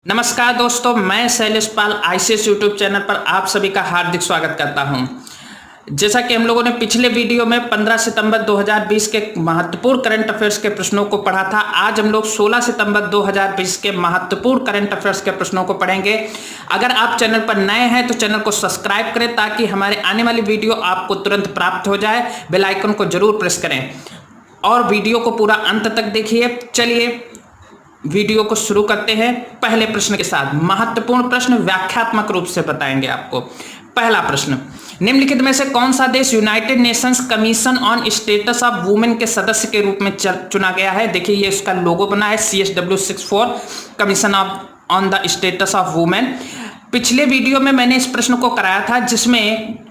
नमस्कार दोस्तों, मैं शैलेश पाल आईसीएस यूट्यूब चैनल पर आप सभी का हार्दिक स्वागत करता हूं। जैसा कि हम लोगों ने पिछले वीडियो में 15 सितंबर 2020 के महत्वपूर्ण करंट अफेयर्स के प्रश्नों को पढ़ा था, आज हम लोग 16 सितंबर 2020 के महत्वपूर्ण करंट अफेयर्स के प्रश्नों को पढ़ेंगे। अगर आप चैनल पर नए हैं तो चैनल को सब्सक्राइब करें ताकि हमारे आने वाली वीडियो आपको तुरंत प्राप्त हो जाए। बेल आइकन को जरूर प्रेस करें और वीडियो को पूरा अंत तक देखिए। चलिए वीडियो को शुरू करते हैं पहले प्रश्न के साथ। महत्वपूर्ण प्रश्न व्याख्यात्मक रूप से बताएंगे आपको। पहला प्रश्न, निम्नलिखित में से कौन सा देश United Nations commission on status of women के सदस्य के रूप में चुना गया है? देखिए ये इसका लोगो बना है, CSW64 commission on the status of women. पिछले वीडियो में मैंने इस प्रश्न को कराया था जिसमें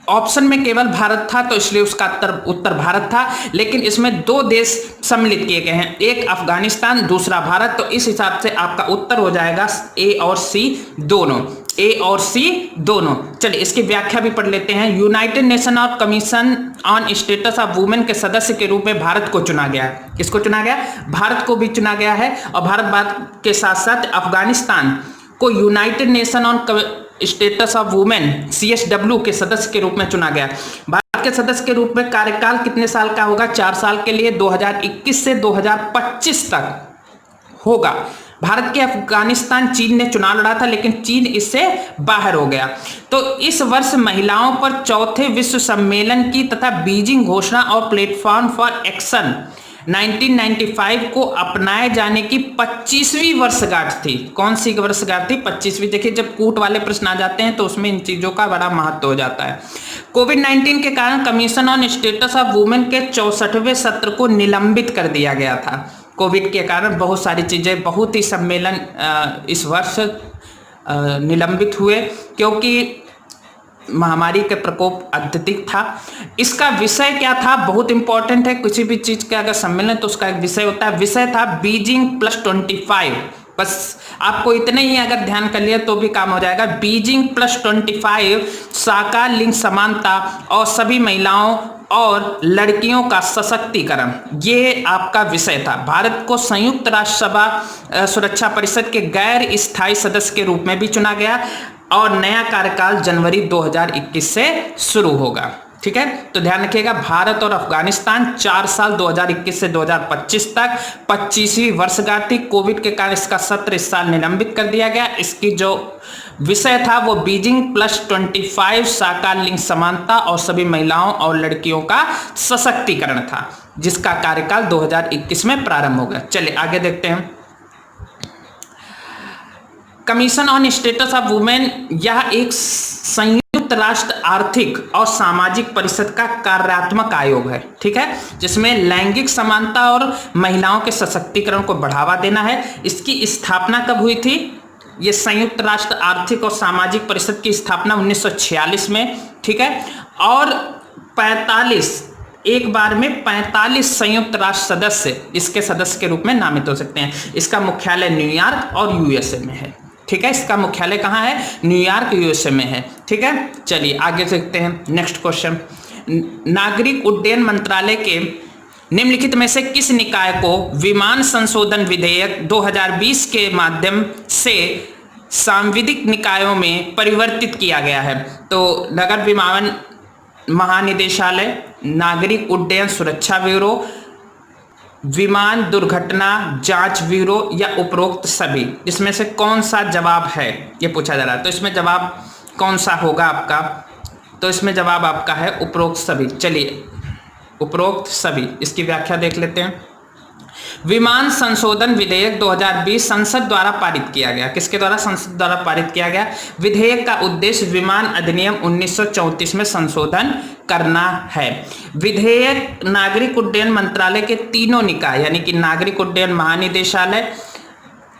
ऑप्शन में केवल भारत था, तो इसलिए उसका उत्तर भारत था, लेकिन इसमें दो देश सम्मिलित किए गए हैं, एक अफगानिस्तान दूसरा भारत, तो इस हिसाब से आपका उत्तर हो जाएगा ए और सी दोनों। ए और सी दोनों। चलिए इसकी व्याख्या भी पढ़ लेते हैं। यूनाइटेड नेशन और commission on status of women के सदस्य के रूप में भारत को चुना गया। किसको चुना गया? भारत को भी चुना गया है, और भारत के साथ साथ अफगानिस्तान को United nation on status of women CSW के सदस्य के रूप में चुना गया। भारत के सदस्य के रूप में कार्यकाल कितने साल का होगा? 4 साल के लिए, 2021 से 2025 तक होगा। भारत के अफगानिस्तान चीन ने चुनाव लड़ा था, लेकिन चीन इससे बाहर हो गया। तो इस वर्ष महिलाओं पर चौथे विश्व सम्मेलन की तथा बीजिंग घोषणा और प्लेटफॉर्म फॉर एक्शन 1995 को अपनाए जाने की 25वीं वर्षगांठ थी। कौन सी वर्षगांठ थी? 25वीं। देखिए जब कूट वाले प्रश्न आ जाते हैं तो उसमें इन चीजों का बड़ा महत्व हो जाता है। कोविड-19 के कारण commission on status of women के 64वें सत्र को निलंबित कर दिया गया था। कोविड के कारण बहुत सारी चीजें, बहुत ही सम्मेलन इस वर्ष निलंबित हुए क्योंकि महामारी के प्रकोप अत्यधिक था। इसका विषय क्या था? बहुत इंपॉर्टेंट है। किसी भी चीज का अगर सम्मेलन तो उसका एक विषय होता है। विषय था बीजिंग +25। बस आपको इतने ही अगर ध्यान कर लिया तो भी काम हो जाएगा। बीजिंग +25 साकार लिंग समानता और सभी महिलाओं और लड़कियों का सशक्तिकरण, ये आपका विषय था। भारत को संयुक्त राष्ट्र सभा सुरक्षा परिषद के गैर स्थायी सदस्य के रूप में भी चुना गया और नया कार्यकाल जनवरी 2021 से शुरू होगा। ठीक है, तो ध्यान रखिएगा, भारत और अफगानिस्तान 4 साल 2021 से 2025 तक 25वीं वर्षगांठ थी। कोविड के कारण इसका सत्र इस साल निलंबित कर दिया गया। इसकी जो विषय था वो बीजिंग +25 साकार लिंग समानता और सभी महिलाओं और लड़कियों का सशक्तिकरण था, जिसका कार्यकाल 2021 में प्रारंभ होगा। चलिए आगे देखते हैं। Commission on status of women यह एक संयुक्त राष्ट्र आर्थिक और सामाजिक परिषद का कार्यात्मक आयोग है। ठीक है, जिसमें लैंगिक समानता और महिलाओं के सशक्तिकरण को बढ़ावा देना है। इसकी स्थापना कब हुई थी? ये संयुक्त राष्ट्र आर्थिक और सामाजिक परिषद की स्थापना 1946 में। ठीक है, और 45 संयुक्त राष्ट्र सदस्य इसके सदस्य के रूप में नामित हो सकते हैं। इसका मुख्यालय न्यूयॉर्क और USA में है। ठीक है, इसका मुख्यालय कहाँ है? न्यूयॉर्क USA में है। ठीक है, चलिए आगे देखते हैं। नेक्स्ट क्वेश्चन, नागरिक उड्डयन मंत्रालय के निम्नलिखित में से किस निकाय को विमान संशोधन विधेयक 2020 के माध्यम से सांविधिक निकायों में परिवर्तित किया गया है? तो नगर विमानन महानिदेशालय, नागरिक उड्डयन सुरक्षा ब्यूरो, विमान दुर्घटना जांच ब्यूरो या उपरोक्त सभी? इसमें से कौन सा जवाब है, ये पूछा जा रहा है। तो इसमें जवाब कौन सा होगा आपका? तो इसमें जवाब आपका है उपरोक्त सभी। चलिए उपरोक्त सभी, इसकी व्याख्या देख लेते हैं। विमान संशोधन विधेयक 2020 संसद द्वारा पारित किया गया। किसके द्वारा? संसद द्वारा पारित किया गया। विधेयक का उद्देश्य विमान अधिनियम 1934 में संशोधन करना है। विधेयक नागरिक उड्डयन मंत्रालय के तीनों निकाय यानी कि नागरिक उड्डयन महानिदेशालय,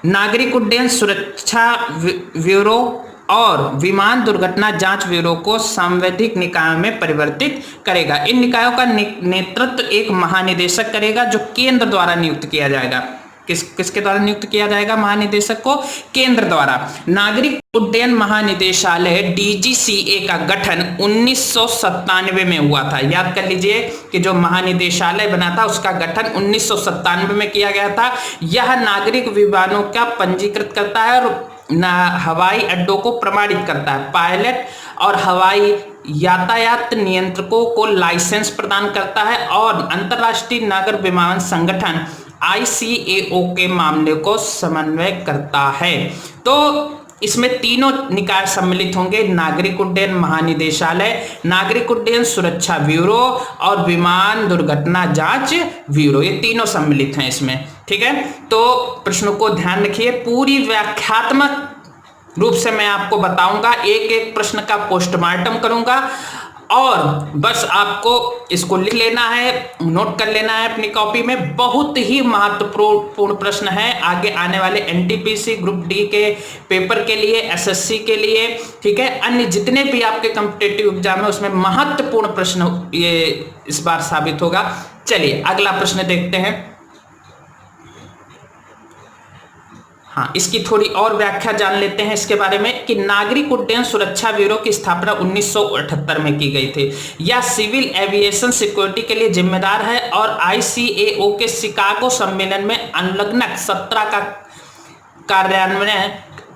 नागरिक उड्डयन सुरक्षा ब्यूरो और विमान दुर्घटना जांच ब्यूरो को सांविधिक निकायों में परिवर्तित करेगा। इन निकायों का नेतृत्व एक महानिदेशक करेगा जो केंद्र द्वारा नियुक्त किया जाएगा। किसके द्वारा नियुक्त किया जाएगा महानिदेशक को? केंद्र द्वारा। नागरिक उड्डयन महानिदेशालय डीजीसीए का गठन 1997 में हुआ था। याद कर लीजिए कि जो महानिदेशालय बना था उसका गठन 1997 में किया गया था। यह नागरिक विमानों का पंजीकृत करता है और हवाई अड्डों को प्रमाणित करता है। पायलट और हवाई यातायात नियंत्रकों को लाइसेंस प्रदान करता है और अंतर्राष्ट्रीय नागर विमान संगठन ICAO के मामले को समन्वय करता है। तो इसमें तीनों निकाय सम्मिलित होंगे: नागरिक उड्डयन महानिदेशालय, नागरिक उड्डयन सुरक्षा ब्यूरो और विमान दुर्घटना जांच ब्यूरो। ये तीनों सम्मिलित हैं इसमें। ठीक है, तो प्रश्नों को ध्यान रखिए। पूरी व्याख्यात्मक रूप से मैं आपको बताऊंगा, एक एक प्रश्न का पोस्टमार्टम करूंगा और बस आपको इसको लिख लेना है, नोट कर लेना है अपनी कॉपी में। बहुत ही महत्वपूर्ण प्रश्न है आगे आने वाले NTPC ग्रुप डी के पेपर के लिए, SSC के लिए, ठीक है, अन्य जितने भी आपके कॉम्पिटिटिव एग्जाम है उसमें महत्वपूर्ण प्रश्न ये इस बार साबित होगा। चलिए अगला प्रश्न देखते हैं। हाँ, इसकी थोड़ी और व्याख्या जान लेते हैं इसके बारे में कि नागरिक उड्डयन सुरक्षा ब्यूरो की स्थापना 1978 में की गई थी। यह सिविल एविएशन सिक्योरिटी के लिए जिम्मेदार है और ICAO के शिकागो सम्मेलन में अनुलग्नक 17 का कार्यान्वयन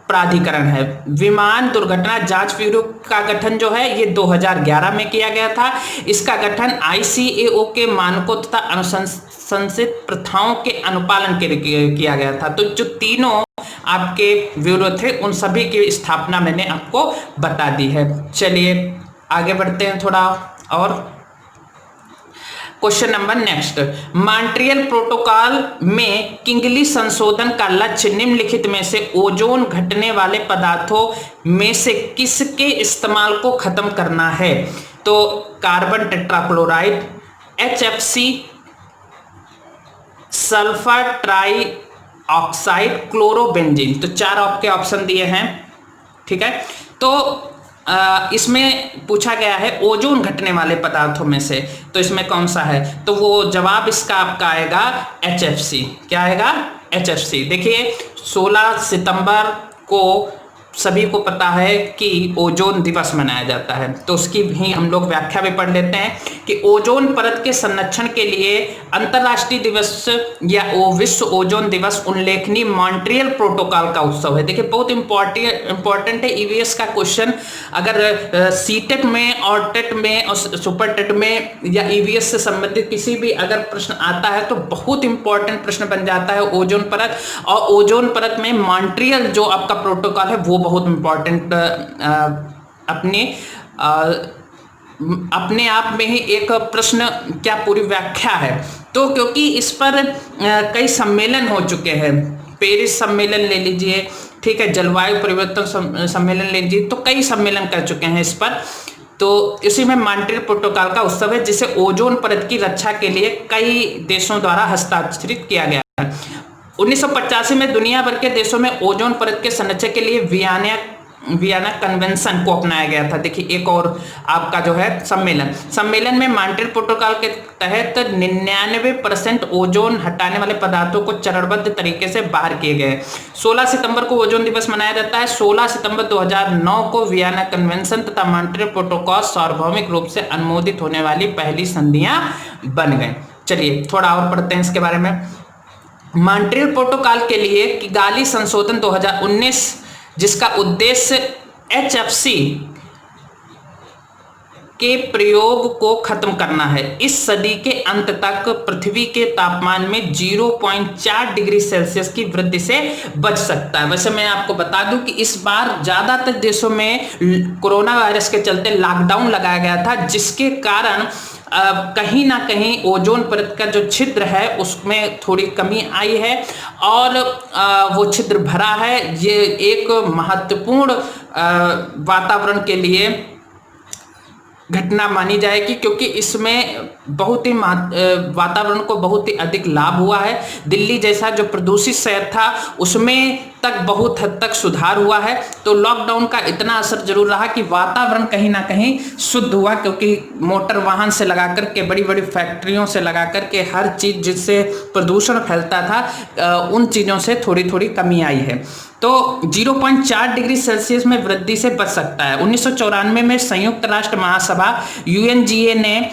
प्राधिकरण है। विमान दुर्घटना जांच ब्यूरो का गठन जो है ये 2011 में किया गया था। इसका गठन ICAO के मानकों तथा अनुशंसित प्रथाओं के अनुपालन के लिए किया गया था। तो जो तीनों आपके ब्यूरो थे उन सभी की स्थापना मैंने आपको बता दी है। चलिए आगे बढ़ते हैं थोड़ा और। Question number next, Montreal protocol में किंगली संशोधन का लक्ष्य निम्नलिखित में से ओजोन घटने वाले पदार्थों में से किसके इस्तेमाल को खत्म करना है? तो carbon tetrachloride, HFC, sulphur try oxide, chlorobenzene. तो 4 आपके ऑप्शन दिए हैं। ठीक है, तो इसमें पूछा गया है ओजोन घटने वाले पदार्थों में से, तो इसमें कौन सा है? तो वो जवाब इसका आपका आएगा HFC। क्या आएगा? HFC। देखिए 16 सितंबर को सभी को पता है कि ओजोन दिवस मनाया जाता है, तो उसकी भी हम लोग व्याख्या भी पढ़ लेते हैं कि ओजोन परत के संरक्षण के लिए अंतर्राष्ट्रीय दिवस या विश्व ओजोन दिवस उल्लेखनीय मॉन्ट्रियल प्रोटोकॉल का उत्सव है। देखिए बहुत इंपॉर्टेंट है EVS का क्वेश्चन। अगर सीटेट में और टेट में और सुपर टेट में या EVS से संबंधित किसी भी अगर प्रश्न आता है तो बहुत इंपॉर्टेंट प्रश्न बन जाता है ओजोन परत। और ओजोन परत में मॉन्ट्रियल जो आपका प्रोटोकॉल है वो बहुत इंपॉर्टेंट अपने आप में ही एक प्रश्न क्या पूरी व्याख्या है। तो क्योंकि इस पर कई सम्मेलन हो चुके हैं, पेरिस सम्मेलन ले लीजिए, ठीक है, जलवायु परिवर्तन सम्मेलन ले लीजिए, तो कई सम्मेलन कर चुके हैं इस पर। तो इसी में मॉन्ट्रियल प्रोटोकॉल का उत्सव है जिसे ओजोन परत की रक्षा के लिए कई देशों द्वारा हस्ताक्षरित किया गया है। 1985 में दुनिया भर के देशों में ओजोन परत के संरक्षण के लिए वियना कन्वेंशन को अपनाया गया था। देखिए एक और आपका जो है सम्मेलन में मॉन्ट्रियल प्रोटोकॉल के तहत 99% ओजोन हटाने वाले पदार्थों को चरणबद्ध तरीके से बाहर किए गए। 16 सितंबर को ओजोन दिवस मनाया जाता है। 16 सितंबर 2009 को वियना कन्वेंशन तथा मॉन्ट्रियल प्रोटोकॉल सार्वभौमिक रूप से अनुमोदित होने वाली पहली संधियां बन गए। चलिए थोड़ा और पढ़ते हैं इसके बारे में। मॉन्ट्रियल प्रोटोकॉल के लिए किगाली संशोधन 2019 जिसका उद्देश्य HFC के प्रयोग को खत्म करना है, इस सदी के अंत तक पृथ्वी के तापमान में 0.4 डिग्री सेल्सियस की वृद्धि से बच सकता है। वैसे मैं आपको बता दूं कि इस बार ज्यादातर देशों में कोरोना वायरस के चलते लॉकडाउन लगाया गया था, जिसके कारण कहीं ना कहीं ओजोन परत का जो छिद्र है उसमें थोड़ी कमी आई है और वो छिद्र भरा है। ये एक महत्वपूर्ण वातावरण के लिए घटना मानी जाएगी क्योंकि इसमें बहुत ही वातावरण को बहुत ही अधिक लाभ हुआ है। दिल्ली जैसा जो प्रदूषित शहर था उसमें तक बहुत हद तक सुधार हुआ है। तो लॉकडाउन का इतना असर जरूर रहा कि वातावरण कहीं ना कहीं शुद्ध हुआ, क्योंकि मोटर वाहन से लगा करके, बड़ी बड़ी फैक्ट्रियों से लगा करके, हर चीज़ जिससे प्रदूषण फैलता था उन चीज़ों से थोड़ी थोड़ी कमी आई है। तो 0.4 डिग्री सेल्सियस में वृद्धि से बच सकता है। 1994 में संयुक्त राष्ट्र महासभा UNGA ने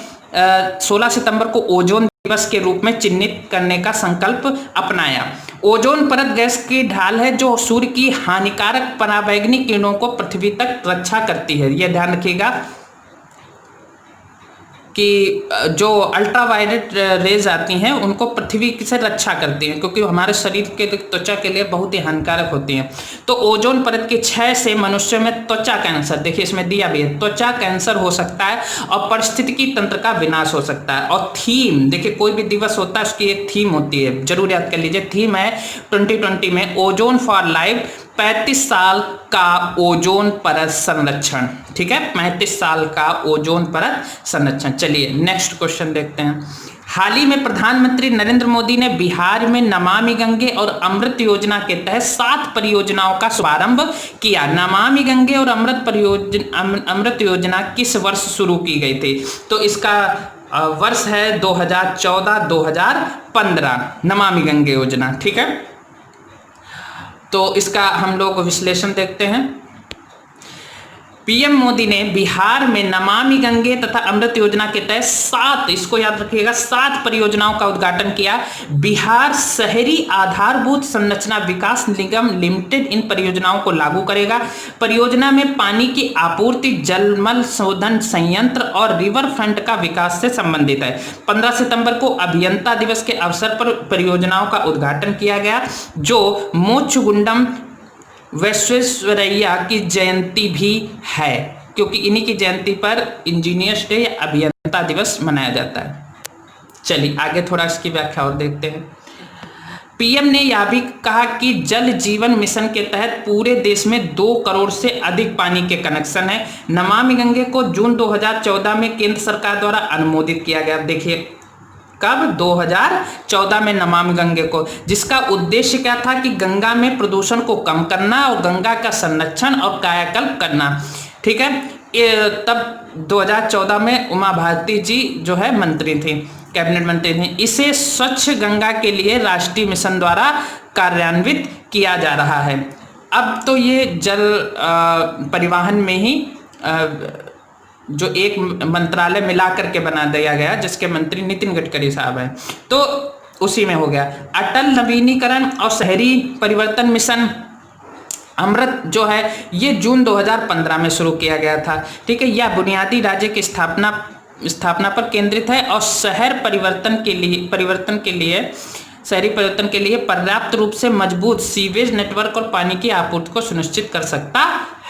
16 सितंबर को ओजोन दिवस के रूप में चिन्हित करने का संकल्प अपनाया। ओजोन परत गैस की ढाल है जो सूर्य की हानिकारक पराबैंगनी किरणों को पृथ्वी तक रक्षा करती है। यह ध्यान रखिएगा कि जो अल्ट्रावायलेट रेज आती हैं उनको पृथ्वी से रक्षा करती हैं, क्योंकि हमारे शरीर के त्वचा के लिए बहुत ही हानिकारक होती हैं। तो ओजोन परत के क्षय से मनुष्य में त्वचा कैंसर, देखिए इसमें दिया भी है, त्वचा कैंसर हो सकता है और पारिस्थितिकी तंत्र का विनाश हो सकता है। और थीम देखिए, कोई भी दिवस होता है उसकी एक थीम होती है, जरूर याद कर लीजिए। थीम है 2020 में ओजोन फॉर लाइफ, 35 साल का ओजोन परत संरक्षण। ठीक है, 35 साल का ओजोन परत संरक्षण। चलिए नेक्स्ट क्वेश्चन देखते हैं। हाल ही में प्रधानमंत्री नरेंद्र मोदी ने बिहार में नमामि गंगे और अमृत योजना के तहत 7 परियोजनाओं का शुभारंभ किया। नमामि गंगे और अमृत योजना किस वर्ष शुरू की गई थी? तो इसका वर्ष है 2014-2015 नमामि गंगे योजना। ठीक है, तो इसका हम लोग विश्लेषण देखते हैं। पीएम मोदी ने बिहार में नमामि गंगे तथा अमृत योजना के तहत 7, इसको याद रखिएगा, 7 परियोजनाओं का उद्घाटन किया। बिहार शहरी आधारभूत संरचना विकास निगम लिमिटेड इन परियोजनाओं को लागू करेगा। परियोजना में पानी की आपूर्ति, जलमल शोधन संयंत्र और रिवर फ्रंट का विकास से संबंधित है। 15 सितंबर को अभियंता दिवस के अवसर पर परियोजनाओं का उद्घाटन किया गया, जो मोक्षगुंडम विश्वेश्वरैया की जयंती भी है, क्योंकि इन्हीं की जयंती पर इंजीनियर्स डे या अभियंता दिवस मनाया जाता है। चलिए आगे थोड़ा इसकी व्याख्या और देखते हैं। पीएम ने यह भी कहा कि जल जीवन मिशन के तहत पूरे देश में 2 करोड़ से अधिक पानी के कनेक्शन है। नमामि गंगे को जून 2014 में केंद्र सरकार द्वारा अनुमोदित किया गया। देखिए कब? 2014 में नमामि गंगे को, जिसका उद्देश्य क्या था कि गंगा में प्रदूषण को कम करना और गंगा का संरक्षण और कायाकल्प करना। ठीक है, तब 2014 में उमा भारती जी जो है मंत्री थी, कैबिनेट मंत्री थी। इसे स्वच्छ गंगा के लिए राष्ट्रीय मिशन द्वारा कार्यान्वित किया जा रहा है। अब तो ये जल परिवहन में ही जो एक मंत्रालय मिला करके बना दिया गया, जिसके मंत्री नितिन गडकरी साहब हैं, तो उसी में हो गया। अटल नवीनीकरण और शहरी परिवर्तन मिशन अमृत जो है ये जून 2015 में शुरू किया गया था। ठीक है, यह बुनियादी ढांचे की स्थापना पर केंद्रित है और शहरी परिवर्तन के लिए पर्याप्त रूप से मजबूत सीवेज नेटवर्क और पानी की आपूर्ति को सुनिश्चित कर सकता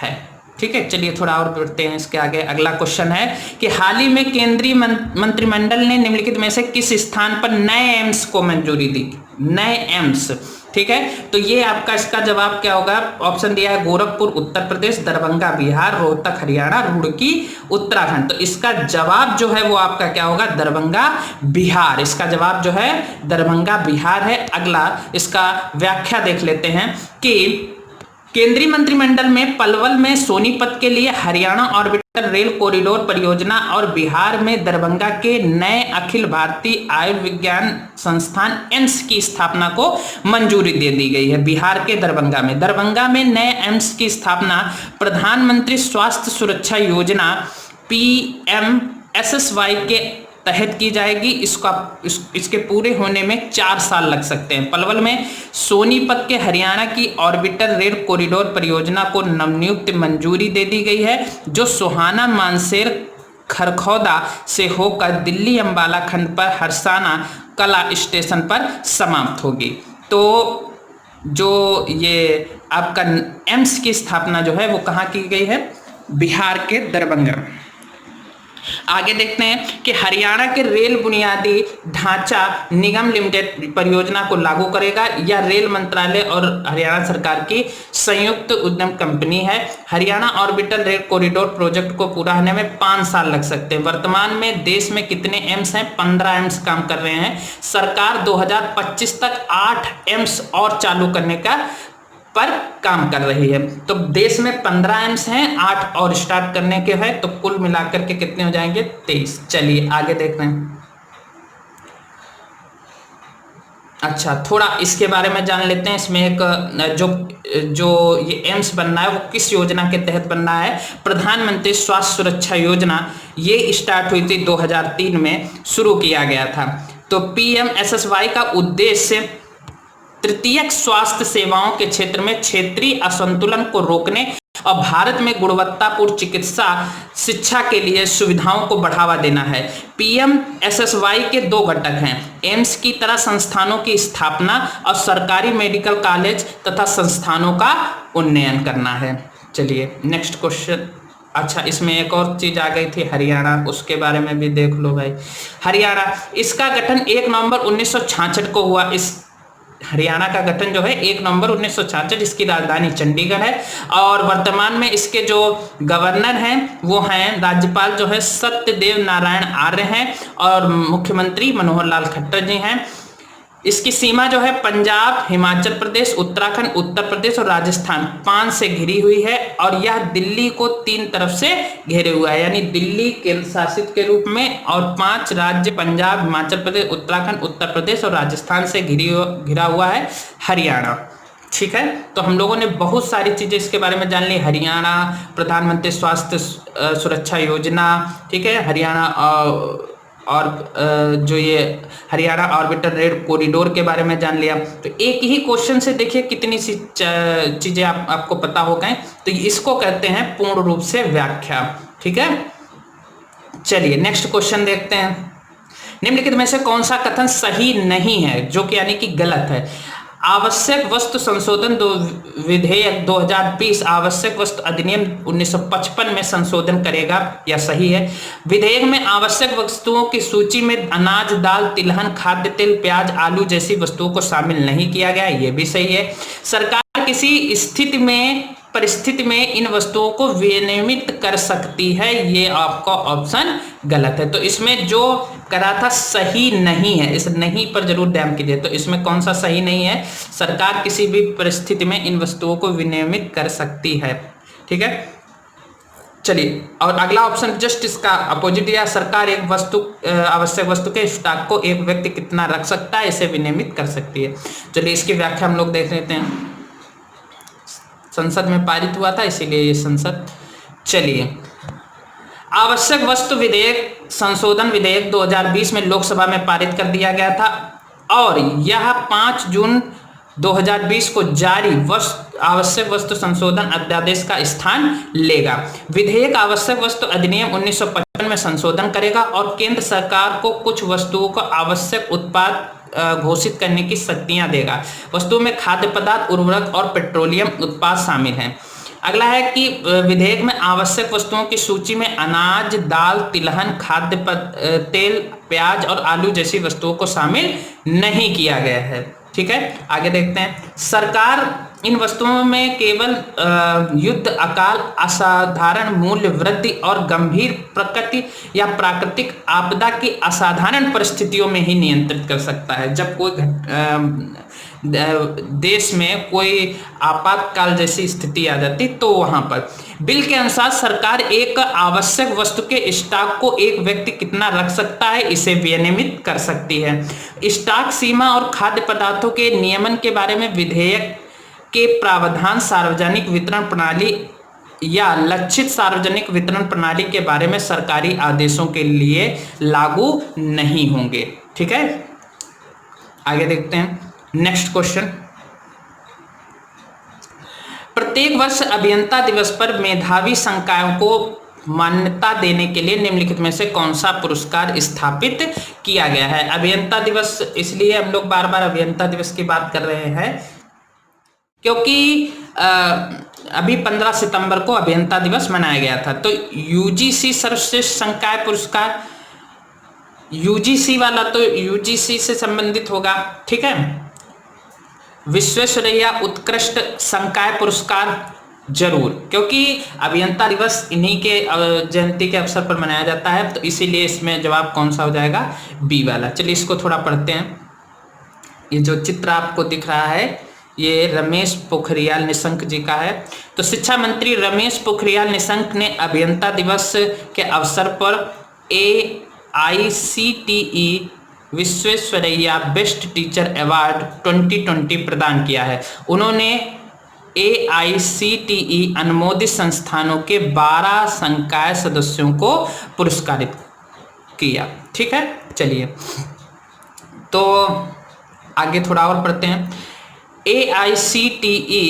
है। ठीक है, चलिए थोड़ा और बढ़ते हैं इसके आगे। अगला क्वेश्चन है कि हाल ही में केंद्रीय मंत्रिमंडल ने निम्नलिखित में से किस स्थान पर नए एम्स को मंजूरी दी? नए एम्स। ठीक है, तो ये आपका इसका जवाब क्या होगा? ऑप्शन दिया है गोरखपुर उत्तर प्रदेश, दरभंगा बिहार, रोहतक हरियाणा, रुड़की उत्तराखंड। तो इसका जवाब जो है वो आपका क्या होगा? दरभंगा बिहार। इसका जवाब जो है दरभंगा बिहार है। अगला इसका व्याख्या देख लेते हैं कि केंद्रीय मंत्रिमंडल में पलवल में सोनीपत के लिए हरियाणा ऑर्बिटर रेल कॉरिडोर परियोजना और बिहार में दरभंगा के नए अखिल भारतीय आयुर्विज्ञान संस्थान एम्स की स्थापना को मंजूरी दे दी गई है। बिहार के दरभंगा में नए एम्स की स्थापना प्रधानमंत्री स्वास्थ्य सुरक्षा योजना PMSSY के तहत की जाएगी। इसके पूरे होने में 4 साल लग सकते हैं। पलवल में सोनीपत के हरियाणा की ऑर्बिटर रेल कॉरिडोर परियोजना को नवनियुक्त मंजूरी दे दी गई है, जो सोहाना मानसेर खरखौदा से होकर दिल्ली अंबाला खंड पर हरसाना कला स्टेशन पर समाप्त होगी। तो जो ये आपका एम्स की स्थापना जो है वो कहाँ की गई है? बिहार के दरभंगा। आगे देखते हैं कि हरियाणा के रेल बुनियादी ढांचा निगम लिमिटेड परियोजना को लागू करेगा। यह रेल मंत्रालय और हरियाणा सरकार की संयुक्त उद्यम कंपनी है। Haryana orbital rail corridor project को पूरा होने में 5 साल लग सकते हैं। वर्तमान में देश में कितने एम्स हैं? 15 एम्स काम कर रहे हैं। सरकार 2025 तक 8 एम्स और चालू करने का पर काम कर रही है। तो देश में 15 एम्स हैं, 8 और स्टार्ट करने के हैं, तो कुल मिलाकर के कितने हो जाएंगे? 23। चलिए आगे देख रहे हैं। अच्छा, थोड़ा इसके बारे में जान लेते हैं। इसमें एक जो ये एम्स बनना है वो किस योजना के तहत बनना है? प्रधानमंत्री स्वास्थ्य सुरक्षा योजना। ये स्टार्ट हुई थी 2003 में, शुरू किया गया था। तो PMSSY का उद्देश्य तृतीयक स्वास्थ्य सेवाओं के क्षेत्र में क्षेत्रीय असंतुलन को रोकने और भारत में गुणवत्तापूर्ण चिकित्सा शिक्षा के लिए सुविधाओं को बढ़ावा देना है। PMSSY के 2 घटक हैं, एम्स की तरह संस्थानों की स्थापना और सरकारी मेडिकल कॉलेज तथा संस्थानों का उन्नयन करना है। चलिए नेक्स्ट क्वेश्चन। अच्छा, इसमें एक और चीज आ गई थी, हरियाणा, उसके बारे में भी देख लो भाई। हरियाणा, इसका गठन 1 नवंबर 1966 को हुआ। इस हरियाणा का गठन जो है 1 नवंबर 1966, इसकी राजधानी चंडीगढ़ है और वर्तमान में इसके जो गवर्नर हैं वो हैं, राज्यपाल जो है सत्यदेव नारायण आर्य हैं और मुख्यमंत्री मनोहर लाल खट्टर जी हैं। इसकी सीमा जो है पंजाब, हिमाचल प्रदेश, उत्तराखंड, उत्तर प्रदेश और राजस्थान 5 से घिरी हुई है और यह दिल्ली को 3 तरफ से घेरे हुआ है, यानी दिल्ली केंद्र शासित के रूप में और 5 राज्य पंजाब, हिमाचल प्रदेश, उत्तराखंड, उत्तर प्रदेश और राजस्थान से घिरा हुआ है हरियाणा। ठीक है, तो हम लोगों ने बहुत सारी चीजें इसके बारे में जान ली। हरियाणा प्रधानमंत्री स्वास्थ्य सुरक्षा योजना, ठीक है, हरियाणा और जो ये हरियाणा ऑर्बिटर रेल कॉरिडोर के बारे में जान लिया। तो एक ही क्वेश्चन से देखिए कितनी सी चीजें आपको पता हो गए। तो इसको कहते हैं पूर्ण रूप से व्याख्या। ठीक है, चलिए नेक्स्ट क्वेश्चन देखते हैं। निम्नलिखित में से कौन सा कथन सही नहीं है, जो कि यानी कि गलत है? आवश्यक वस्तु संशोधन विधेयक 2020 आवश्यक वस्तु अधिनियम 1955 में संशोधन करेगा, या सही है? विधेयक में आवश्यक वस्तुओं की सूची में अनाज, दाल, तिलहन, खाद्य तेल, प्याज, आलू जैसी वस्तुओं को शामिल नहीं किया गया, ये भी सही है। सरकार किसी परिस्थिति में इन वस्तुओं को विनियमित कर सकती है, ये आपका ऑप्शन गलत है। तो इसमें जो करा था सही नहीं है, इस नहीं पर जरूर ध्यान कीजिए। तो इसमें कौन सा सही नहीं है? सरकार किसी भी परिस्थिति में इन वस्तुओं को विनियमित कर सकती है। ठीक है, चलिए, और अगला ऑप्शन जस्ट इसका अपोजिट दिया, सरकार एक आवश्यक वस्तु के स्टॉक को एक व्यक्ति कितना रख सकता है, इसे विनियमित कर सकती है। चलिए इसकी व्याख्या हम लोग देख लेते हैं। संसद में पारित हुआ था, इसीलिए ये संसद। चलिए, आवश्यक वस्तु विधेयक संशोधन विधेयक 2020 में लोकसभा में पारित कर दिया गया था और यह 5 जून 2020 को जारी आवश्यक वस्तु संशोधन अध्यादेश का स्थान लेगा। विधेयक आवश्यक वस्तु अधिनियम 1955 में संशोधन करेगा और केंद्र सरकार को कुछ वस्तुओं को आवश्यक उत्पाद घोषित करने की शक्तियां देगा। वस्तुओं में खाद्य पदार्थ, उर्वरक और पेट्रोलियम उत्पाद शामिल हैं। अगला है कि विधेयक में आवश्यक वस्तुओं की सूची में अनाज, दाल, तिलहन, खाद्य तेल, प्याज और आलू जैसी वस्तुओं को शामिल नहीं किया गया है। ठीक है, आगे देखते हैं। सरकार इन वस्तुओं में केवल युद्ध, अकाल, असाधारण मूल्य वृद्धि और गंभीर प्रकृति या प्राकृतिक आपदा की असाधारण परिस्थितियों में ही नियंत्रित कर सकता है। जब कोई देश में कोई आपातकाल जैसी स्थिति आ जाती तो वहां पर बिल के अनुसार सरकार एक आवश्यक वस्तु के स्टॉक को एक व्यक्ति कितना रख सकता है, इसे विनियमित कर सकती है। स्टॉक सीमा और खाद्य पदार्थों के नियमन के बारे में विधेयक के प्रावधान सार्वजनिक वितरण प्रणाली या लक्षित सार्वजनिक वितरण प्रणाली के बारे में सरकारी आदेशों के लिए लागू नहीं होंगे। ठीक है, आगे देखते हैं नेक्स्ट क्वेश्चन। प्रत्येक वर्ष अभियंता दिवस पर मेधावी संकायों को मान्यता देने के लिए निम्नलिखित में से कौन सा पुरस्कार स्थापित किया गया है? अभियंता दिवस इसलिए हम लोग बार बार अभियंता दिवस की बात कर रहे हैं क्योंकि अभी 15 सितंबर को अभियंता दिवस मनाया गया था। तो यूजीसी सर्वश्रेष्ठ संकाय पुरस्कार, यूजीसी वाला तो यूजीसी से संबंधित होगा। ठीक है, विश्वेश्वरैया उत्कृष्ट संकाय पुरस्कार जरूर, क्योंकि अभियंता दिवस इन्हीं के जयंती के अवसर पर मनाया जाता है, तो इसीलिए इसमें जवाब कौन सा हो जाएगा? बी वाला। चलिए इसको थोड़ा पढ़ते हैं। ये जो चित्र आपको दिख रहा है ये रमेश पोखरियाल निशंक जी का है। तो शिक्षा मंत्री रमेश पोखरियाल निशंक ने अभियंता दिवस के अवसर पर AICTE Visvesvaraya best teacher award 2020 प्रदान किया है। उन्होंने AICTE अनुमोदित संस्थानों के 12 संकाय सदस्यों को पुरस्कारित किया। ठीक है, चलिए तो आगे थोड़ा और पढ़ते हैं। AICTE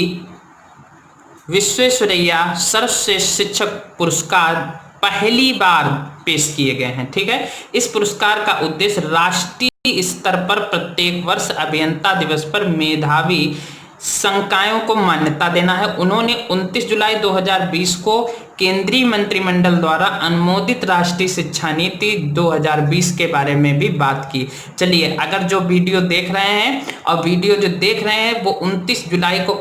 विश्वेश्वरैया सर्वश्रेष्ठ शिक्षक पुरस्कार पहली बार पेश किए गए हैं। ठीक है, इस पुरस्कार का उद्देश्य राष्ट्रीय स्तर पर प्रत्येक वर्ष अभियंता दिवस पर मेधावी संकायों को मान्यता देना है। उन्होंने 29 जुलाई 2020 को केंद्रीय मंत्रिमंडल द्वारा अनुमोदित राष्ट्रीय शिक्षा नीति 2020 के बारे में भी बात की। चलिए, अगर जो वीडियो देख रहे हैं और वीडियो जो देख रहे हैं वो 29 जुलाई को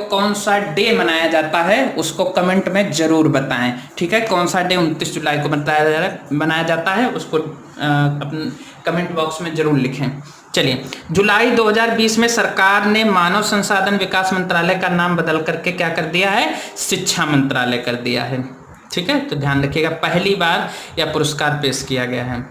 कौन सा डे मनाया जाता है उसको कमेंट में जरूर बताएं। ठीक है, कौन सा डे 29 जुलाई को मनाया जाता है उसको अपने कमेंट बॉक्स में जरूर लिखें। चलिए, जुलाई 2020 में सरकार ने मानव संसाधन विकास मंत्रालय का नाम बदल करके क्या कर दिया है, शिक्षा मंत्रालय कर दिया है। ठीक है, तो ध्यान रखिएगा, पहली बार यह पुरस्कार पेश किया गया है।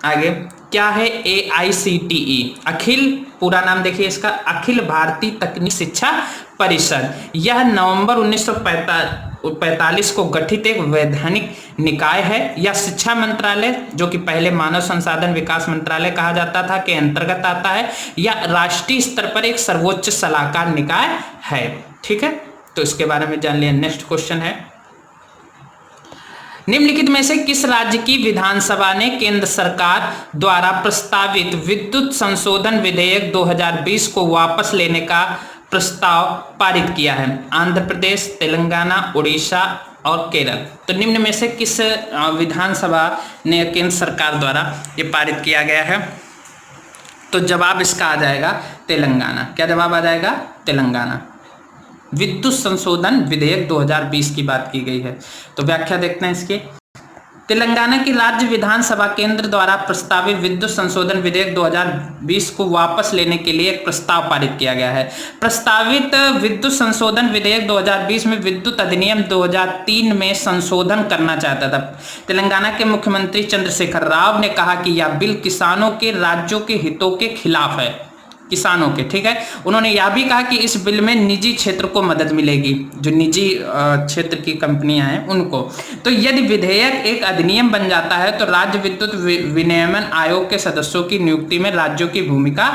आगे क्या है AICTE? अखिल, पूरा नाम देखिए इसका, अखिल भारतीय तकनीकी शिक्षा परिषद। यह नवंबर 1945 को गठित एक वैधानिक निकाय है। यह शिक्षा मंत्रालय, जो कि पहले मानव संसाधन विकास मंत्रालय कहा जाता था, के अंतर्गत आता है। यह राष्ट्रीय स्तर पर एक सर्वोच्च सलाहकार निकाय है। ठीक है, तो इसके बारे में जान लिया। नेक्स्ट क्वेश्चन है, निम्नलिखित में से किस राज्य की विधानसभा ने केंद्र सरकार द्वारा प्रस्तावित विद्युत संशोधन विधेयक 2020 को वापस लेने का प्रस्ताव पारित किया है? आंध्र प्रदेश, तेलंगाना, उड़ीसा और केरल। तो निम्न में से किस विधानसभा ने केंद्र सरकार द्वारा ये पारित किया गया है? तो जवाब इसका आ जाएगा तेलंगाना। क्या जवाब आ जाएगा? तेलंगाना। विद्युत संशोधन विधेयक 2020 की बात की गई है। तो व्याख्या देखते हैं इसकी। तेलंगाना की राज्य विधानसभा केंद्र द्वारा प्रस्तावित विद्युत संशोधन विधेयक 2020 को वापस लेने के लिए एक प्रस्ताव पारित किया गया है। प्रस्तावित विद्युत संशोधन विधेयक 2020 में विद्युत अधिनियम 2003 में संशोधन करना चाहता था। तेलंगाना के मुख्यमंत्री चंद्रशेखर राव ने कहा कि यह बिल किसानों के राज्यों के हितों के खिलाफ है, किसानों के। ठीक है, उन्होंने यह भी कहा कि इस बिल में निजी क्षेत्र को मदद मिलेगी, जो निजी क्षेत्र की कंपनियां हैं उनको। तो यदि विधेयक एक अधिनियम बन जाता है तो राज्य विद्युत विनियमन आयोग के सदस्यों की नियुक्ति में राज्यों की भूमिका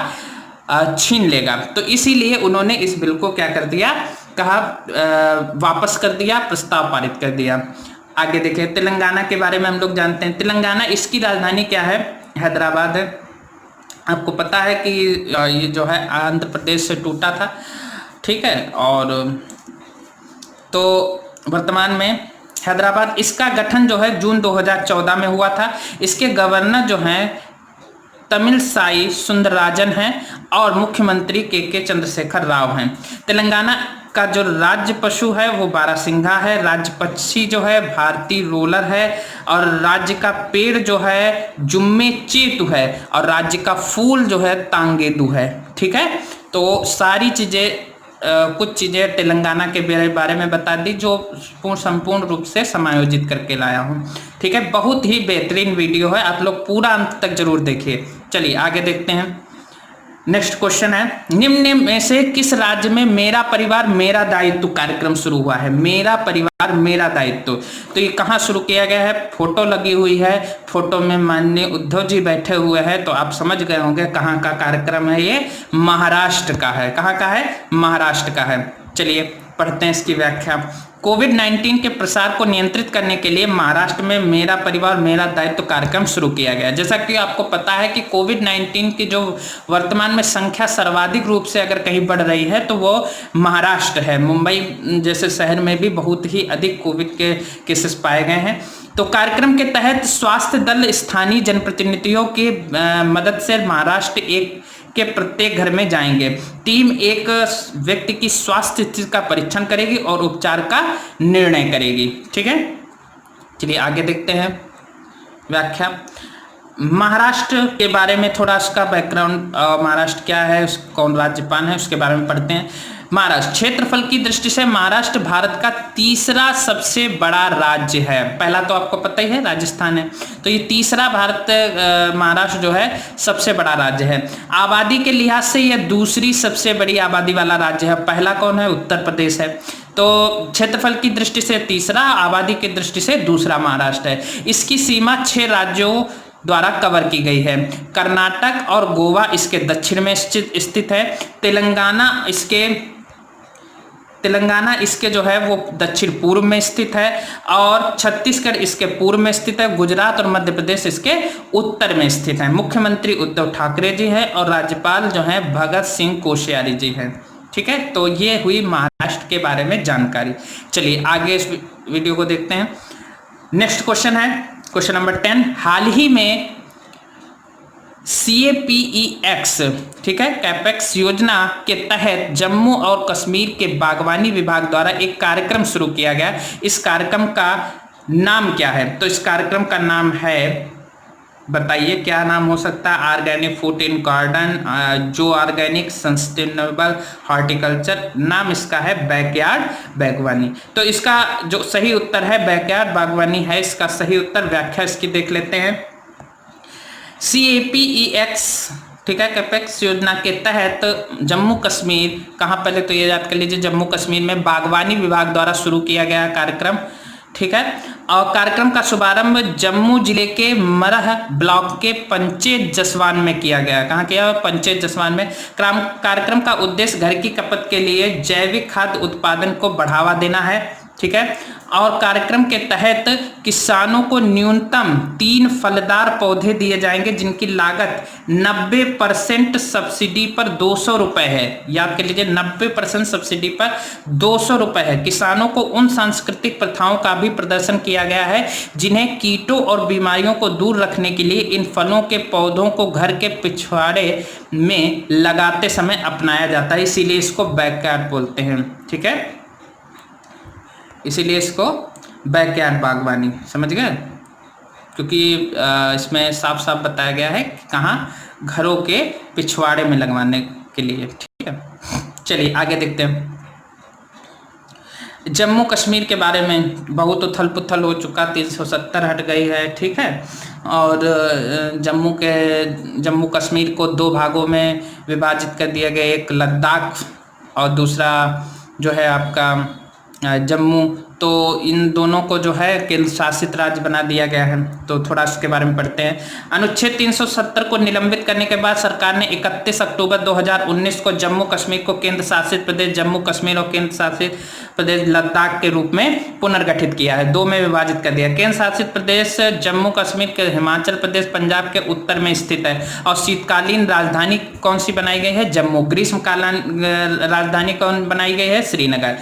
छीन लेगा। तो इसीलिए उन्होंने इस बिल को क्या कर दिया, कहा वापस कर दिया, प्रस्ताव पारित कर दिया। आगे देखिए, तेलंगाना के बारे में हम लोग जानते हैं। तेलंगाना, इसकी राजधानी क्या है? हैदराबाद है। आपको पता है कि ये जो है आंध्र प्रदेश से टूटा था। ठीक है, और तो वर्तमान में हैदराबाद, इसका गठन जो है जून 2014 में हुआ था। इसके गवर्नर जो हैं तमिलसाई सुंदरराजन हैं और मुख्यमंत्री के चंद्रशेखर राव हैं। तेलंगाना का जो राज्य पशु है वो बारहसिंघा है, राज्य पक्षी जो है भारतीय रोलर है, और राज्य का पेड़ जो है जुम्मे चेतु है, और राज्य का फूल जो है तांगेदु है। ठीक है, तो सारी चीज़ें कुछ चीज़ें तेलंगाना के बारे में बता दी जो संपूर्ण रूप से समायोजित करके लाया हूँ। ठीक है, बहुत ही बेहतरीन वीडियो है, आप लोग पूरा अंत तक जरूर देखिए। चलिए आगे देखते हैं। नेक्स्ट क्वेश्चन है, निम्न में से किस राज्य में मेरा परिवार मेरा दायित्व कार्यक्रम शुरू हुआ है? मेरा परिवार मेरा दायित्व, तो ये कहाँ शुरू किया गया है? फोटो लगी हुई है, फोटो में माननीय उद्धव जी बैठे हुए हैं, तो आप समझ गए होंगे कहाँ का कार्यक्रम है। ये महाराष्ट्र का है। कहाँ का है? महाराष्ट्र का है। चलिए पढ़ते हैं इसकी व्याख्या। कोविड-19 के प्रसार को नियंत्रित करने के लिए महाराष्ट्र में मेरा परिवार मेरा दायित्व कार्यक्रम शुरू किया गया। जैसा कि आपको पता है कि कोविड-19 की जो वर्तमान में संख्या सर्वाधिक रूप से अगर कहीं बढ़ रही है तो वो महाराष्ट्र है। मुंबई जैसे शहर में भी बहुत ही अधिक कोविड के केसेस पाए गए हैं। तो कार्यक्रम के तहत स्वास्थ्य दल स्थानीय जनप्रतिनिधियों की मदद से महाराष्ट्र के प्रत्येक घर में जाएंगे। टीम एक व्यक्ति की स्वास्थ्य स्थिति का परीक्षण करेगी और उपचार का निर्णय करेगी। ठीक है, चलिए आगे देखते हैं व्याख्या। महाराष्ट्र के बारे में थोड़ा उसका बैकग्राउंड, महाराष्ट्र क्या है, कौन राज्यपाल है, उसके बारे में पढ़ते हैं। महाराष्ट्र क्षेत्रफल की दृष्टि से महाराष्ट्र भारत का तीसरा सबसे बड़ा राज्य है। पहला तो आपको पता ही है राजस्थान है, तो ये तीसरा महाराष्ट्र जो है सबसे बड़ा राज्य है। आबादी के लिहाज से यह दूसरी सबसे बड़ी आबादी वाला राज्य है। पहला कौन है? उत्तर प्रदेश है। तो क्षेत्रफल की दृष्टि से तीसरा, आबादी की दृष्टि से दूसरा महाराष्ट्र है। इसकी सीमा 6 राज्यों द्वारा कवर की गई है। कर्नाटक और गोवा इसके दक्षिण में स्थित है। तेलंगाना इसके जो है वो दक्षिण पूर्व में स्थित है, और छत्तीसगढ़ इसके पूर्व में स्थित है। गुजरात और मध्य प्रदेश इसके उत्तर में स्थित है। मुख्यमंत्री उद्धव ठाकरे जी है और राज्यपाल जो है भगत सिंह कोश्यारी जी है। ठीक है, तो ये हुई महाराष्ट्र के बारे में जानकारी। चलिए आगे इस वीडियो को देखते हैं। नेक्स्ट क्वेश्चन है क्वेश्चन नंबर 10। हाल ही में CAPEX, ठीक है, कैपेक्स योजना के तहत जम्मू और कश्मीर के बागवानी विभाग द्वारा एक कार्यक्रम शुरू किया गया। इस कार्यक्रम का नाम क्या है? तो इस कार्यक्रम का नाम है, बताइए क्या नाम हो सकता है? ऑर्गेनिक फूड इन गार्डन, जो ऑर्गेनिक सस्टेनेबल हॉर्टिकल्चर। नाम इसका है बैकयार्ड बागवानी। तो इसका जो सही उत्तर है बैकयार्ड बागवानी है इसका सही उत्तर। व्याख्या इसकी देख लेते हैं। CAPEX, ठीक है, कैपेक्स योजना के तहत जम्मू कश्मीर, कहाँ पहले तो ये याद कर लीजिए, जम्मू कश्मीर में बागवानी विभाग द्वारा शुरू किया गया कार्यक्रम। ठीक है, और कार्यक्रम का शुभारंभ जम्मू जिले के मरह ब्लॉक के पंचेत जसवान में किया गया। कहाँ किया? पंचेत जसवान में। कार्यक्रम का उद्देश्य घर की खपत के लिए जैविक खाद्य उत्पादन को बढ़ावा देना है। ठीक है, और कार्यक्रम के तहत किसानों को न्यूनतम 3 फलदार पौधे दिए जाएंगे जिनकी लागत 90% सब्सिडी पर 200 रुपए है। याद कर लीजिए, 90% सब्सिडी पर 200 रुपए है। किसानों को उन सांस्कृतिक प्रथाओं का भी प्रदर्शन किया गया है जिन्हें कीटों और बीमारियों को दूर रखने के लिए इन फलों के पौधों को घर के पिछवाड़े में लगाते समय अपनाया जाता है। इसीलिए इसको बैकयार्ड बोलते हैं। ठीक है, इसीलिए इसको बैकयार्ड बागवानी, समझ गए? क्योंकि इसमें साफ साफ बताया गया है कि कहाँ, घरों के पिछवाड़े में लगवाने के लिए। ठीक है, चलिए आगे देखते हैं। जम्मू कश्मीर के बारे में बहुत उथल पुथल हो चुका, 370 हट गई है। ठीक है, और जम्मू कश्मीर को 2 भागों में विभाजित कर दिया गया, एक लद्दाख और दूसरा जो है आपका जम्मू। तो इन दोनों को जो है केंद्र शासित राज्य बना दिया गया है। तो थोड़ा इसके बारे में पढ़ते हैं। अनुच्छेद 370 को निलंबित करने के बाद सरकार ने 31 अक्टूबर 2019 को जम्मू कश्मीर को केंद्र शासित प्रदेश जम्मू कश्मीर और केंद्र शासित प्रदेश लद्दाख के रूप में पुनर्गठित किया है, 2 में विभाजित कर दिया। केंद्र शासित प्रदेश जम्मू कश्मीर के हिमाचल प्रदेश पंजाब के उत्तर में स्थित है, और शीतकालीन राजधानी कौन सी बनाई गई है? जम्मू। ग्रीष्मकालीन राजधानी कौन बनाई गई है? श्रीनगर।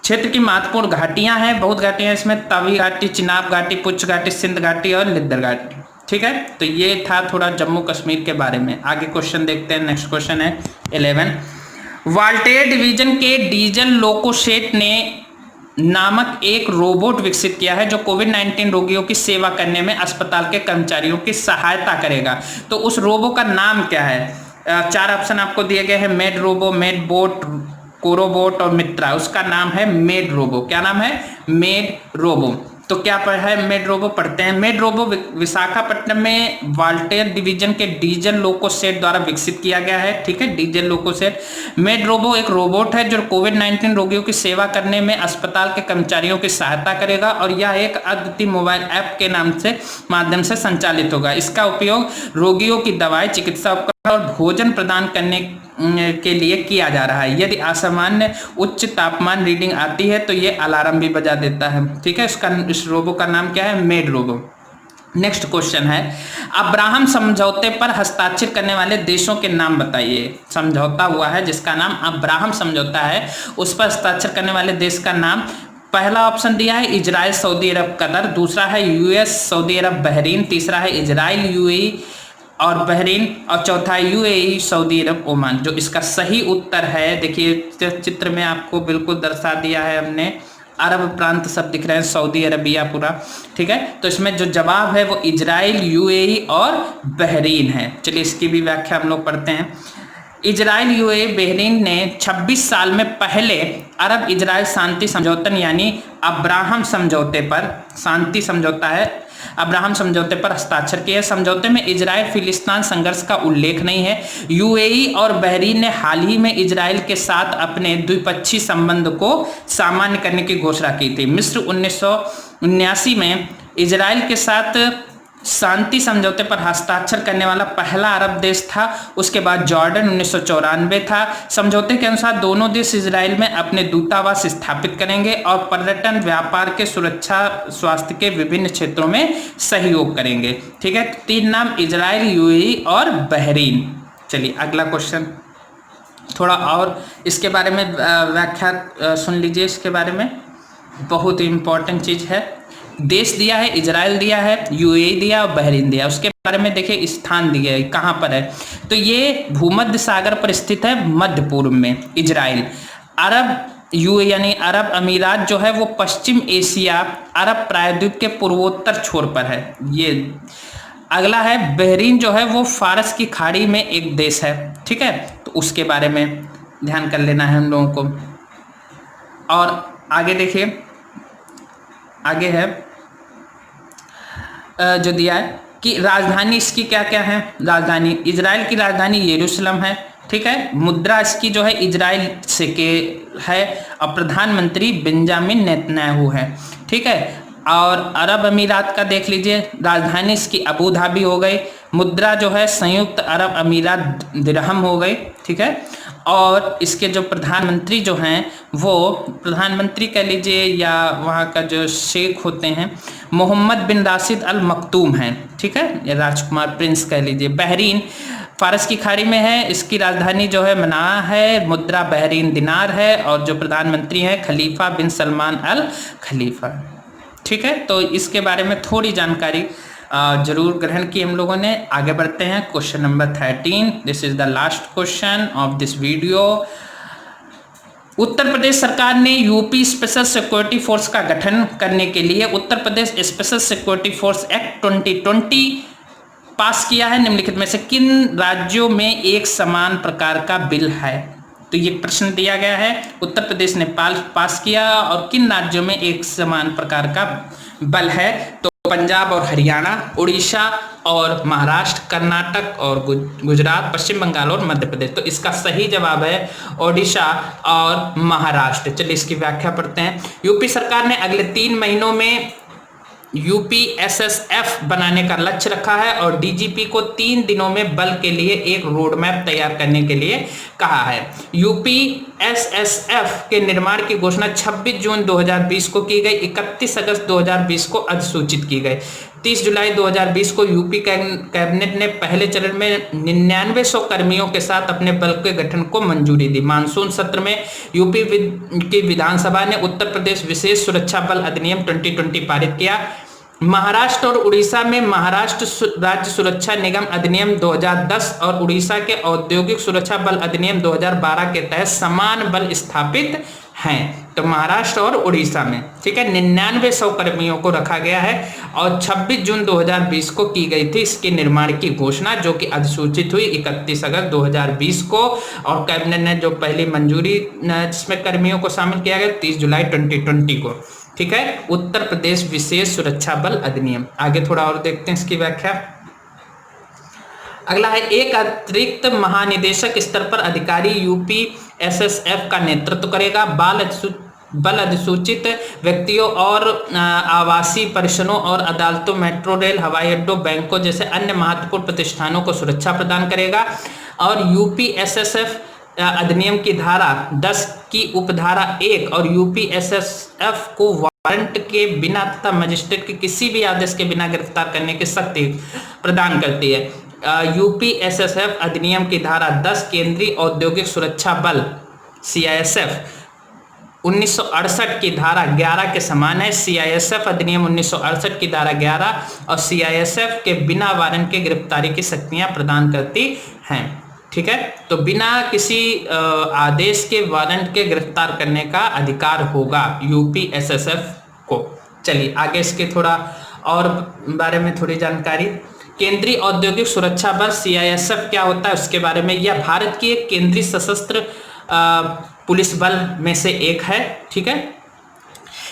क्षेत्र की महत्वपूर्ण घाटियां हैं, बहुत घाटियां इसमें, तवी घाटी, चिनाब घाटी, पुंछ घाटी, सिंध घाटी और लिद्दर घाटी। ठीक है, तो ये था थोड़ा जम्मू कश्मीर के बारे में। आगे क्वेश्चन देखते हैं। नेक्स्ट क्वेश्चन है 11। वाल्टेयर डिवीजन के डीजल लोकोशेट ने नामक एक रोबोट विकसित किया है जो कोविड-19 रोगियों की सेवा करने में अस्पताल के कर्मचारियों की सहायता करेगा। तो उस रोबो का नाम क्या है? 4 ऑप्शन आपको दिए गए हैं, Med Robo, Med Bot, Corobot और मित्रा। उसका नाम है मेड रोबो। क्या नाम है? Med Robo. तो क्या पढ़ा है मेड रोबो? पढ़ते हैं। मेड रोबो विशाखापट्टनम में वाल्टेयर डिवीजन के डीजल लोकोसेट द्वारा विकसित किया गया है। ठीक है, डीजल लोकोसेट। मेड रोबो एक रोबोट है जो कोविड-19 रोगियों की सेवा करने में अस्पताल के कर्मचारियों की सहायता करेगा, और यह एक अद्वितीय मोबाइल ऐप के माध्यम से संचालित होगा। इसका उपयोग रोगियों की दवाई, चिकित्सा उपकरण और भोजन प्रदान करने के लिए किया जा रहा है। यदि असामान्य उच्च तापमान रीडिंग आती है तो ये अलार्म भी बजा देता है। ठीक है, इस रोबो का नाम क्या है? Med Robo. नेक्स्ट क्वेश्चन है, अब्राहम समझौते पर हस्ताक्षर करने वाले देशों के नाम बताइए। समझौता हुआ है जिसका नाम अब्राहम समझौता है, उस पर हस्ताक्षर करने वाले देश का नाम। पहला ऑप्शन दिया है इजराइल, सऊदी अरब, कतर। दूसरा है US, सऊदी अरब, बहरीन। तीसरा है इजराइल, UAE और बहरीन, और चौथा है UAE, सऊदी अरब, ओमान। जो इसका सही उत्तर है, देखिए चित्र में आपको बिल्कुल दर्शा दिया है हमने, अरब प्रांत सब दिख रहे हैं, सऊदी अरबिया पूरा, ठीक है। तो इसमें जो जवाब है वो इजराइल, यूएई और बहरीन है। चलिए इसकी भी व्याख्या हम लोग पढ़ते हैं। इजराइल, यूएई, बहरीन ने 26 साल में पहले अरब इजराइल शांति समझौतन यानी अब्राहम समझौते पर, शांति समझौता है, अब्राहम समझौते पर हस्ताक्षर किए। समझौते में इजराइल फिलिस्तीन संघर्ष का उल्लेख नहीं है। यूएई और बहरीन ने हाल ही में इजराइल के साथ अपने द्विपक्षीय संबंध को सामान्य करने की घोषणा की थी। मिस्र 1979 में इजराइल के साथ शांति समझौते पर हस्ताक्षर करने वाला पहला अरब देश था। उसके बाद जॉर्डन 1994 था। समझौते के अनुसार दोनों देश इजराइल में अपने दूतावास स्थापित करेंगे और पर्यटन, व्यापार के, सुरक्षा, स्वास्थ्य के विभिन्न क्षेत्रों में सहयोग करेंगे, ठीक है। तीन नाम इजराइल, यूएई और बहरीन। चलिए अगला क्वेश्चन, थोड़ा और इसके बारे में व्याख्या सुन लीजिए। इसके बारे में बहुत इंपॉर्टेंट चीज है। देश दिया है, इजराइल दिया है, यूएई दिया और बहरीन दिया। उसके बारे में देखिए स्थान दिया है, कहाँ पर है, तो ये भूमध्य सागर पर स्थित है, मध्य पूर्व में इजराइल। अरब यूएई यानी अरब अमीरात जो है वो पश्चिम एशिया, अरब प्रायद्वीप के पूर्वोत्तर छोर पर है। ये अगला है बहरीन जो है वो फारस की खाड़ी में एक देश है, ठीक है। तो उसके बारे में ध्यान कर लेना है हम लोगों को। और आगे देखिए, आगे है जो दिया है कि राजधानी इसकी क्या क्या है। राजधानी, इजराइल की राजधानी यरूशलेम है, ठीक है। मुद्रा इसकी जो है इजराइल से के है और प्रधानमंत्री बेंजामिन नेतन्याहू है, ठीक है। और अरब अमीरात का देख लीजिए, राजधानी इसकी अबू धाबी हो गई। मुद्रा जो है संयुक्त अरब अमीरात दिरहम हो गई, ठीक है। और इसके जो प्रधानमंत्री जो हैं वो प्रधानमंत्री कह लीजिए या वहाँ का जो शेख होते हैं मोहम्मद बिन राशिद अल मखतूम हैं, ठीक है, या राजकुमार प्रिंस कह लीजिए। बहरीन फारस की खाड़ी में है, इसकी राजधानी जो है मना है, मुद्रा बहरीन दिनार है और जो प्रधानमंत्री हैं खलीफा बिन सलमान अल खलीफा, ठीक है। तो इसके बारे में थोड़ी जानकारी जरूर ग्रहण की हम लोगों ने। आगे बढ़ते हैं, question number 13। This is the last question of this video. Uttar Pradesh सरकार ने यूपी स्पेशल सिक्योरिटी फोर्स का गठन करने के लिए Uttar Pradesh special security force act 2020 पास किया है। निम्नलिखित में से किन राज्यों में एक समान प्रकार का बिल है। तो ये प्रश्न दिया गया है, उत्तर प्रदेश ने पास किया और किन राज्यों में एक समान प्रकार का बल है। तो पंजाब और हरियाणा, उड़ीसा और महाराष्ट्र, कर्नाटक और गुजरात, पश्चिम बंगाल और मध्य प्रदेश। तो इसका सही जवाब है ओडिशा और महाराष्ट्र। चलिए इसकी व्याख्या पढ़ते हैं। यूपी सरकार ने अगले 3 महीनों में यूपीएसएसएफ बनाने का लक्ष्य रखा है और डीजीपी को 3 दिनों में बल के लिए एक रोड मैप तैयार करने के लिए कहा है। यूपीएसएसएफ के निर्माण की घोषणा 26 जून 2020 को की गई। 31 अगस्त 2020 को अधिसूचित की गई। 30 जुलाई 2020 को यूपी कैबिनेट ने पहले चरण में 9900 कर्मियों के साथ अपने बल के गठन को मंजूरी दी। मानसून सत्र में यूपी की विधानसभा ने उत्तर प्रदेश विशेष सुरक्षा बल अधिनियम 2020 पारित किया। महाराष्ट्र और उड़ीसा में महाराष्ट्र राज्य सुरक्षा निगम अधिनियम 2010 और उड़ीसा के औद्योगिक सुरक्षा बल अधिनियम 2012 के तहत समान बल स्थापित हैं। तो महाराष्ट्र और उड़ीसा में, ठीक है, 9900 कर्मियों को रखा गया है और 26 जून 2020 को की गई थी इसके निर्माण की घोषणा, जो कि अधिसूचित हुई 31 अगस्त 2020 को। और कैबिनेट ने जो पहली मंजूरी जिसमें कर्मियों को शामिल किया गया 30 जुलाई 2020 को, ठीक है। उत्तर प्रदेश विशेष सुरक्षा बल अधिनियम। आगे थोड़ा और देखते हैं इसकी व्याख्या। अगला है, एक अतिरिक्त महानिदेशक स्तर पर अधिकारी यूपीएसएसएफ का नेतृत्व करेगा। बल अधिसूचित व्यक्तियों और आवासीय परिसरों और अदालतों, मेट्रो रेल, हवाई अड्डों, बैंकों जैसे अन्य महत्वपूर्ण प्रतिष्ठानों को सुरक्षा प्रदान करेगा। और यूपीएसएसएफ अधिनियम की धारा 10 की उपधारा 1 और यूपीएसएसएफ को वारंट के बिना तथा मजिस्ट्रेट के किसी भी आदेश के बिना गिरफ्तार करने की शक्ति प्रदान करती है। यूपीएसएसएफ अधिनियम की धारा 10 केंद्रीय औद्योगिक सुरक्षा बल सीआईएसएफ 1968 की धारा 11 के समान है। सीआईएसएफ अधिनियम 1968 की धारा 11 और सीआईएसएफ के बिना वारंट के गिरफ्तारी की शक्तियां प्रदान करती हैं। ठीक है। तो बिना किसी आदेश के वारंट के गिरफ्तार करने का अधिकार होगा यूपीएसएसएफ को। चलिए आगे इसके थोड़ा और बारे में थोड़ी जानकारी। केंद्रीय औद्योगिक सुरक्षा बल सीआईएसएफ क्या होता है उसके बारे में। यह भारत की एक केंद्रीय सशस्त्र पुलिस बल में से एक है, ठीक है।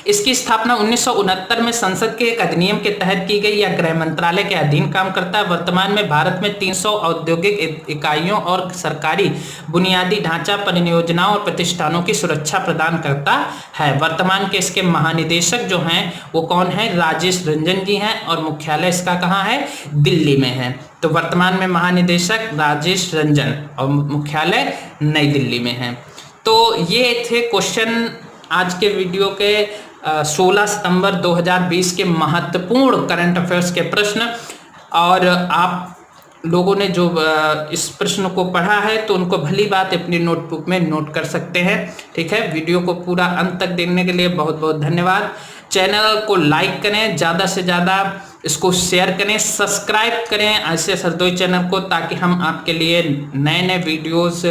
इसकी स्थापना 1969 में संसद के एक अधिनियम के तहत की गई। यह गृह मंत्रालय के अधीन काम करता है। वर्तमान में भारत में 300 औद्योगिक इकाइयों और सरकारी बुनियादी ढांचा परियोजनाओं और प्रतिष्ठानों की सुरक्षा प्रदान करता है। वर्तमान के इसके महानिदेशक जो हैं वो कौन है, राजेश रंजन जी हैं, और मुख्यालय इसका कहाँ है, दिल्ली में है। तो वर्तमान में महानिदेशक राजेश रंजन और मुख्यालय नई दिल्ली में है। तो ये थे क्वेश्चन आज के वीडियो के 16 सितंबर 2020 के महत्वपूर्ण करंट अफेयर्स के प्रश्न। और आप लोगों ने जो इस प्रश्न को पढ़ा है तो उनको भली बात अपनी नोटबुक में नोट कर सकते हैं, ठीक है। वीडियो को पूरा अंत तक देखने के लिए बहुत बहुत धन्यवाद। चैनल को लाइक करें, ज़्यादा से ज़्यादा इसको शेयर करें, सब्सक्राइब करें ICS हरदोई चैनल को, ताकि हम आपके लिए नए नए वीडियोस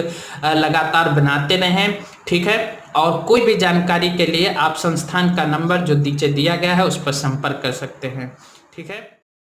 लगातार बनाते रहें, ठीक है। और कोई भी जानकारी के लिए आप संस्थान का नंबर जो नीचे दिया गया है उस पर संपर्क कर सकते हैं, ठीक है।